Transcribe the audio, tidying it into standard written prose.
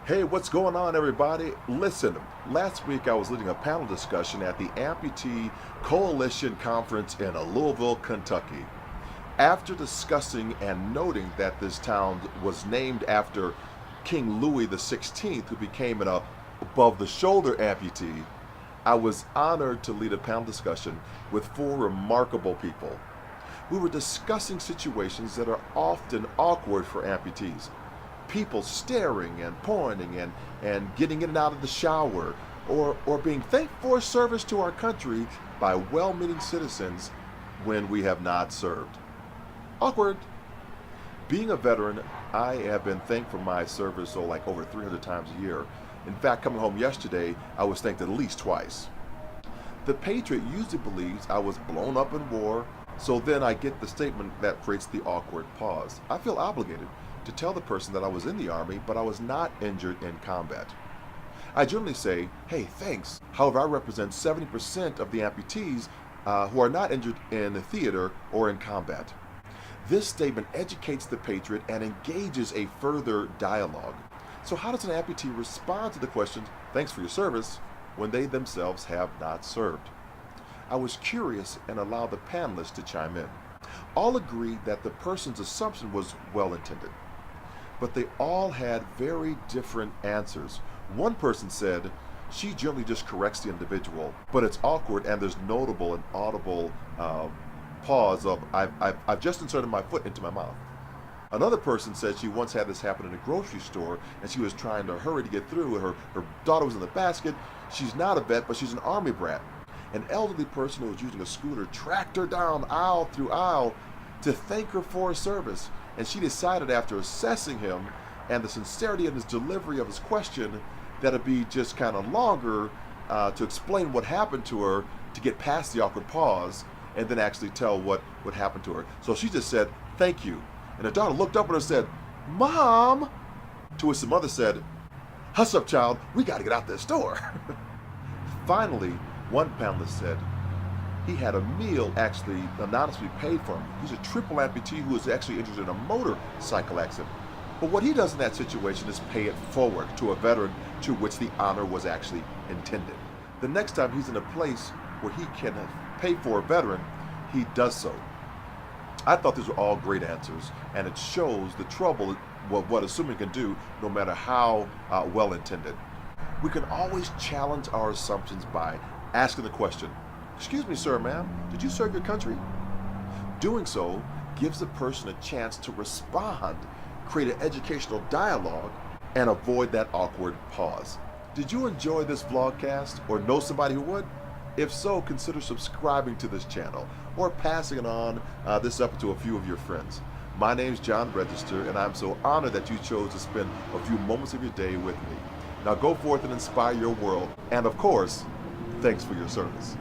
Hey, what's going on, everybody? Listen, last week I was leading a panel discussion at the Amputee Coalition Conference in Louisville, Kentucky. After discussing and noting that this town was named after King Louis XVI, who became an above the shoulder amputee, I was honored to lead a panel discussion with four remarkable people. We were discussing situations that are often awkward for amputees. People staring and pointing and getting in and out of the shower, or being thanked for service to our country by well-meaning citizens when we have not served. Awkward. Being a veteran, I have been thanked for my service like over 300 times a year. In fact, coming home yesterday, I was thanked at least twice. The patriot usually believes I was blown up in war, so then I get the statement that creates the awkward pause. I feel obligated to tell the person that I was in the Army, but I was not injured in combat. I generally say, hey, thanks. However, I represent 70% of the amputees who are not injured in the theater or in combat. This statement educates the patriot and engages a further dialogue. So how does an amputee respond to the question, thanks for your service, when they themselves have not served? I was curious and allowed the panelists to chime in. All agreed that the person's assumption was well-intended, but they all had very different answers. One person said, she generally just corrects the individual, but it's awkward and there's notable and audible pause of, I've just inserted my foot into my mouth. Another person said she once had this happen in a grocery store and she was trying to hurry to get through. Her daughter was in the basket. She's not a vet, but she's an Army brat. An elderly person who was using a scooter tracked her down aisle through aisle to thank her for her service. And she decided, after assessing him and the sincerity in his delivery of his question, that it'd be just kind of longer to explain what happened to her to get past the awkward pause and then actually tell what happened to her. So she just said, thank you. And her daughter looked up at her and said, Mom! To which the mother said, hush up, child, we got to get out this door. Finally, one panelist said, he had a meal actually anonymously paid for him. He's a triple amputee who was actually injured in a motorcycle accident. But what he does in that situation is pay it forward to a veteran to which the honor was actually intended. The next time he's in a place where he can pay for a veteran, he does so. I thought these were all great answers, and it shows the trouble of what assuming can do, no matter how well intended. We can always challenge our assumptions by asking the question, excuse me, sir, ma'am, did you serve your country? Doing so gives the person a chance to respond, create an educational dialogue, and avoid that awkward pause. Did you enjoy this vlogcast or know somebody who would? If so, consider subscribing to this channel or passing it on this up to a few of your friends. My name's John Register, and I'm so honored that you chose to spend a few moments of your day with me. Now go forth and inspire your world, and of course, thanks for your service.